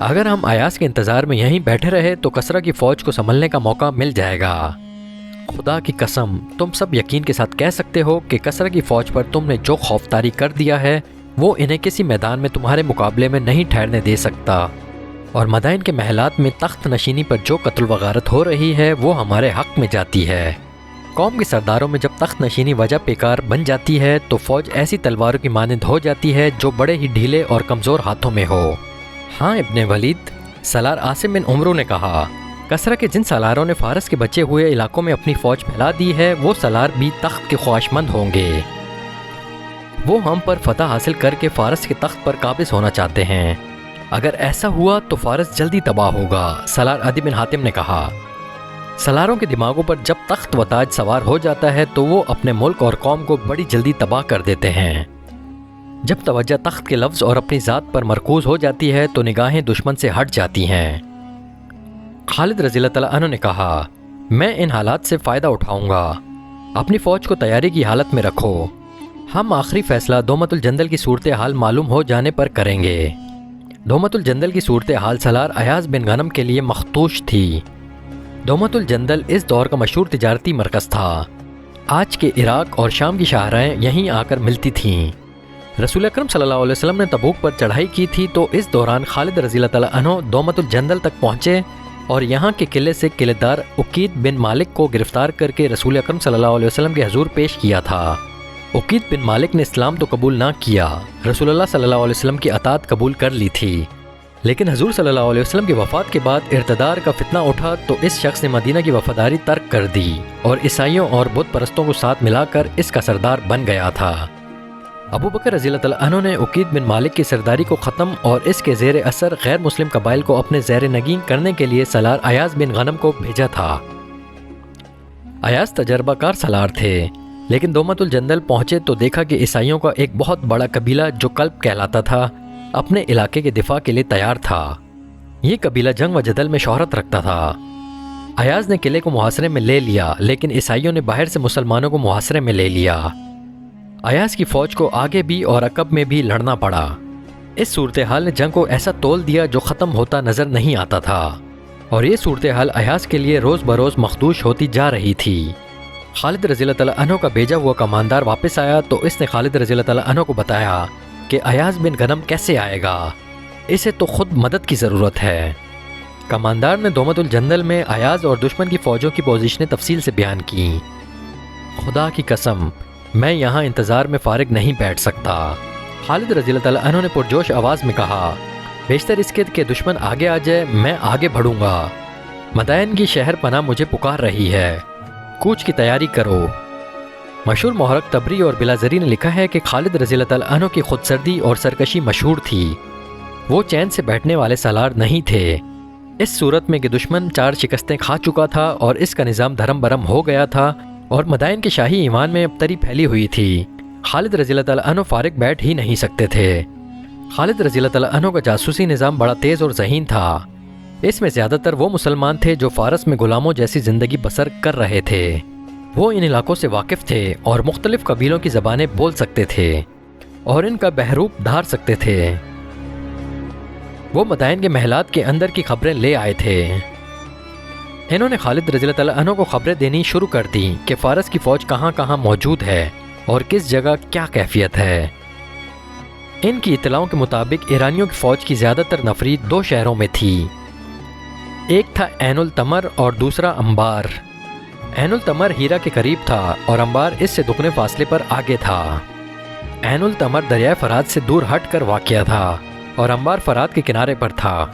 اگر ہم ایاز کے انتظار میں یہیں بیٹھے رہے تو کسرا کی فوج کو سنبھلنے کا موقع مل جائے گا۔ خدا کی قسم، تم سب یقین کے ساتھ کہہ سکتے ہو کہ کسرا کی فوج پر تم نے جو خوف طاری کر دیا ہے وہ انہیں کسی میدان میں تمہارے مقابلے میں نہیں ٹھہرنے دے سکتا، اور مدائن کے محلات میں تخت نشینی پر جو قتل و غارت ہو رہی ہے وہ ہمارے حق میں جاتی ہے۔ قوم کے سرداروں میں جب تخت نشینی وجہ پیکار بن جاتی ہے تو فوج ایسی تلواروں کی مانند ہو جاتی ہے جو بڑے ہی ڈھیلے اور کمزور ہاتھوں میں ہو۔ ہاں ابن ولید، سالار عاصم بن عمرو نے کہا، کسرا کے جن سالاروں نے فارس کے بچے ہوئے علاقوں میں اپنی فوج پھیلا دی ہے وہ سالار بھی تخت کے خواہشمند ہوں گے۔ وہ ہم پر فتح حاصل کر کے فارس کے تخت پر قابض ہونا چاہتے ہیں۔ اگر ایسا ہوا تو فارس جلدی تباہ ہوگا، سالار عدی بن حاتم نے کہا۔ سالاروں کے دماغوں پر جب تخت و تاج سوار ہو جاتا ہے تو وہ اپنے ملک اور قوم کو بڑی جلدی تباہ کر دیتے ہیں۔ جب توجہ تخت کے لفظ اور اپنی ذات پر مرکوز ہو جاتی ہے تو نگاہیں دشمن سے ہٹ جاتی ہیں۔ خالد رضی اللہ تعالیٰ عنہ نے کہا، میں ان حالات سے فائدہ اٹھاؤں گا، اپنی فوج کو تیاری کی حالت میں رکھو، ہم آخری فیصلہ دومت الجندل کی صورتحال معلوم ہو جانے پر کریں گے۔ دومت الجندل کی صورتحال سالار ایاز بن غنم کے لیے مخدوش تھی۔ دومت الجندل اس دور کا مشہور تجارتی مرکز تھا۔ آج کے عراق اور شام کی شاہراہیں یہیں آ کر ملتی تھیں۔ رسول اکرم صلی اللہ علیہ وسلم نے تبوک پر چڑھائی کی تھی تو اس دوران خالد رضی اللہ تعالیٰ عنہ دومت الجندل تک پہنچے اور یہاں کے قلعے سے قلعے دار عقید بن مالک کو گرفتار کر کے رسول اکرم صلی اللہ علیہ وسلم کے حضور پیش کیا تھا۔ عقید بن مالک نے اسلام تو قبول نہ کیا، رسول اللہ صلی اللہ علیہ وسلم کی اطاعت قبول کر لی تھی، لیکن حضور صلی اللہ علیہ وسلم کی وفات کے بعد ارتدار کا فتنہ اٹھا تو اس شخص نے مدینہ کی وفاداری ترک کر دی اور عیسائیوں اور بت پرستوں کو ساتھ ملا کر اس کا سردار بن گیا تھا۔ ابو بکر رضی اللہ تعالیٰ عنہ نے عقید بن مالک کی سرداری کو ختم اور اس کے زیر اثر غیر مسلم قبائل کو اپنے زیر نگین کرنے کے لیے سالار ایاز بن غنم کو بھیجا تھا۔ ایاز تجربہ کار سالار تھے، لیکن دومت الجندل پہنچے تو دیکھا کہ عیسائیوں کا ایک بہت بڑا قبیلہ جو کلب کہلاتا تھا اپنے علاقے کے دفاع کے لیے تیار تھا۔ یہ قبیلہ جنگ و جدل میں شہرت رکھتا تھا۔ ایاز نے قلعے کو محاصرے میں لے لیا، لیکن عیسائیوں نے باہر سے مسلمانوں کو محاصرے میں لے لیا۔ ایاز کی فوج کو آگے بھی اور عقب میں بھی لڑنا پڑا۔ اس صورتحال نے جنگ کو ایسا تول دیا جو ختم ہوتا نظر نہیں آتا تھا، اور یہ صورتحال ایاز کے لیے روز بروز مخدوش ہوتی جا رہی تھی۔ خالد رضی اللہ تعالیٰ عنہ کا بھیجا ہوا کماندار واپس آیا تو اس نے خالد رضی اللہ تعالیٰ عنہ کو بتایا کہ ایاز بن غنم کیسے آئے گا، اسے تو خود مدد کی ضرورت ہے۔ کماندار نے دومت الجندل میں ایاز اور دشمن کی فوجوں کی پوزیشنیں تفصیل سے بیان کی۔ خدا کی قسم، میں یہاں انتظار میں فارغ نہیں بیٹھ سکتا، خالد رضی اللہ تعالیٰ عنہ نے پرجوش آواز میں کہا، بیشتر اس کے کہ دشمن آگے آ جائے میں آگے بڑھوں گا، مدائن کی شہر پناہ مجھے پکار رہی ہے، کوچ کی تیاری کرو۔ مشہور محرک تبری اور بلازری نے لکھا ہے کہ خالد رضی اللہ تعالیٰ عنہ کی خودسردی اور سرکشی مشہور تھی، وہ چین سے بیٹھنے والے سالار نہیں تھے۔ اس صورت میں کہ دشمن 4 شکستیں کھا چکا تھا اور اس کا نظام دھرم برم ہو گیا تھا اور مدائن کے شاہی ایوان میں ابتری پھیلی ہوئی تھی، خالد رضی اللہ تعالیٰ عنہ فارغ بیٹھ ہی نہیں سکتے تھے۔ خالد رضی اللہ تعالیٰ عنہ کا جاسوسی نظام بڑا تیز اور ذہین تھا۔ اس میں زیادہ تر وہ مسلمان تھے جو فارس میں غلاموں جیسی زندگی بسر کر رہے تھے۔ وہ ان علاقوں سے واقف تھے اور مختلف قبیلوں کی زبانیں بول سکتے تھے اور ان کا بحروب دھار سکتے تھے۔ وہ مدائن کے محلات کے اندر کی خبریں لے آئے تھے۔ انہوں نے خالد رضی اللہ تعالیٰ عنہ کو خبریں دینی شروع کر دیں کہ فارس کی فوج کہاں کہاں موجود ہے اور کس جگہ کیا کیفیت ہے۔ ان کی اطلاعوں کے مطابق ایرانیوں کی فوج کی زیادہ تر نفری 2 شہروں میں تھی، ایک تھا عین التمر اور دوسرا انبار۔ عین التمر ہیرا کے قریب تھا اور انبار اس سے دگنے فاصلے پر آگے تھا۔ عین التمر دریائے فرات سے دور ہٹ کر واقع تھا اور انبار فرات کے کنارے پر تھا۔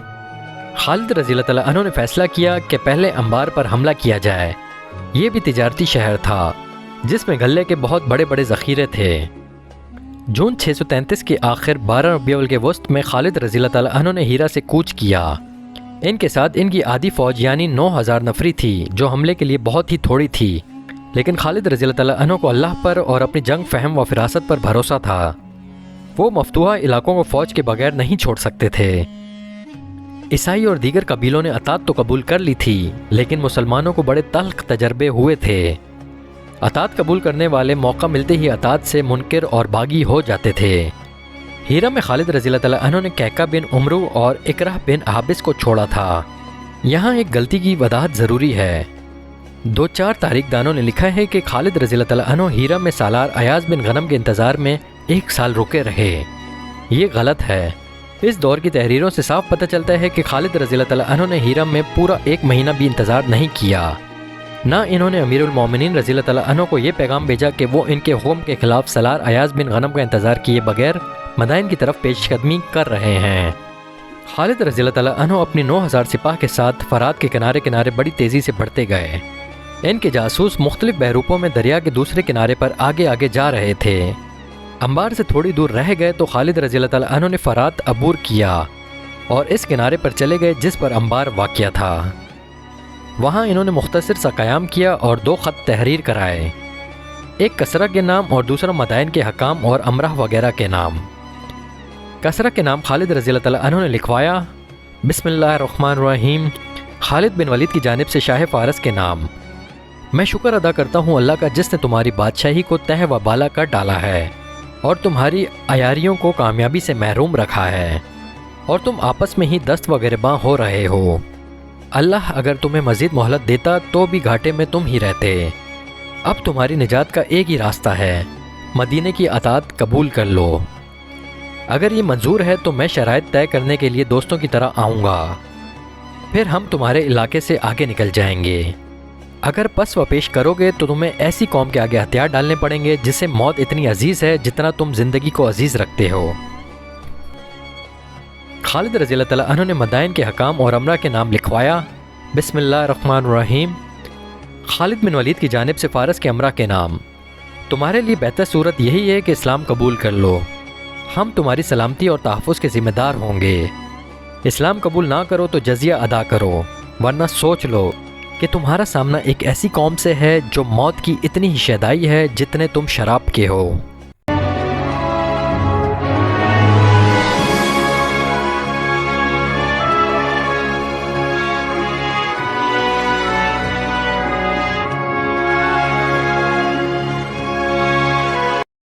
خالد رضی اللہ تعالیٰ عنہ نے فیصلہ کیا کہ پہلے انبار پر حملہ کیا جائے، یہ بھی تجارتی شہر تھا جس میں غلے کے بہت بڑے بڑے ذخیرے تھے۔ جون 633 کے آخر 12 ربیع الاول کے وسط میں خالد رضی اللہ تعالیٰ عنہ نے ہیرا سے کوچ کیا۔ ان کے ساتھ ان کی آدھی فوج یعنی 9000 نفری تھی جو حملے کے لیے بہت ہی تھوڑی تھی، لیکن خالد رضی اللہ تعالیٰ عنہ کو اللہ پر اور اپنی جنگ فہم و فراست پر بھروسہ تھا۔ وہ مفتوحہ علاقوں کو فوج کے بغیر نہیں چھوڑ سکتے تھے۔ عیسائی اور دیگر قبیلوں نے اطاعت تو قبول کر لی تھی، لیکن مسلمانوں کو بڑے تلخ تجربے ہوئے تھے۔ اطاعت قبول کرنے والے موقع ملتے ہی اطاعت سے منکر اور باغی ہو جاتے تھے۔ ہیرا میں خالد رضی اللہ تعالیٰ عنہ نے کہکہ بن عمرو اور اکرہ بن حابس کو چھوڑا تھا۔ یہاں ایک غلطی کی وضاحت ضروری ہے۔ 2-4 تاریخ دانوں نے لکھا ہے کہ خالد رضی اللہ تعالیٰ عنہ ہیرا میں سالار ایاز بن غنم کے انتظار میں 1 سال رکے رہے۔ یہ غلط ہے۔ اس دور کی تحریروں سے صاف پتہ چلتا ہے کہ خالد رضی اللہ تعالیٰ عنہ نے ہیرا میں پورا 1 مہینہ بھی انتظار نہیں کیا۔ نہ انہوں نے امیر المومنین رضی اللہ تعالیٰ عنہ کو یہ پیغام بھیجا کہ وہ ان کے حکم کے خلاف سالار ایاز بن غنم کا انتظار کیے بغیر مدائن کی طرف پیش قدمی کر رہے ہیں۔ خالد رضی اللہ تعالیٰ عنہ اپنی 9000 سپاہ کے ساتھ فرات کے کنارے کنارے بڑی تیزی سے بڑھتے گئے۔ ان کے جاسوس مختلف بحروپوں میں دریا کے دوسرے کنارے پر آگے آگے جا رہے تھے۔ انبار سے تھوڑی دور رہ گئے تو خالد رضی اللہ تعالیٰ عنہ نے فرات عبور کیا اور اس کنارے پر چلے گئے جس پر انبار واقع تھا۔ وہاں انہوں نے مختصر سا قیام کیا اور 2 خط تحریر کرائے، ایک کسرہ کے نام اور دوسرا مدائن کے حکام اور امراء وغیرہ کے نام۔ کسرہ کے نام خالد رضی اللہ تعالیٰ عنہ نے لکھوایا، بسم اللہ الرحمن الرحیم، خالد بن ولید کی جانب سے شاہ فارس کے نام۔ میں شکر ادا کرتا ہوں اللہ کا جس نے تمہاری بادشاہی کو تہ و بالا کر ڈالا ہے اور تمہاری عیاریوں کو کامیابی سے محروم رکھا ہے، اور تم آپس میں ہی دست و گرباں ہو رہے ہو۔ اللہ اگر تمہیں مزید مہلت دیتا تو بھی گھاٹے میں تم ہی رہتے۔ اب تمہاری نجات کا ایک ہی راستہ ہے، مدینے کی اطاعت قبول کر لو۔ اگر یہ منظور ہے تو میں شرائط طے کرنے کے لیے دوستوں کی طرح آؤں گا، پھر ہم تمہارے علاقے سے آگے نکل جائیں گے۔ اگر پس و پیش کرو گے تو تمہیں ایسی قوم کے آگے ہتھیار ڈالنے پڑیں گے جسے موت اتنی عزیز ہے جتنا تم زندگی کو عزیز رکھتے ہو۔ خالد رضی اللہ تعالیٰ عنہ نے مدائن کے حکام اور امراء کے نام لکھوایا، بسم اللہ الرحمن الرحیم، خالد بن ولید کی جانب سے فارس کے امراء کے نام۔ تمہارے لیے بہتر صورت یہی ہے کہ اسلام قبول کر لو، ہم تمہاری سلامتی اور تحفظ کے ذمہ دار ہوں گے۔ اسلام قبول نہ کرو تو جزیہ ادا کرو، ورنہ سوچ لو کہ تمہارا سامنا ایک ایسی قوم سے ہے جو موت کی اتنی ہی شیدائی ہے جتنے تم شراب کے ہو۔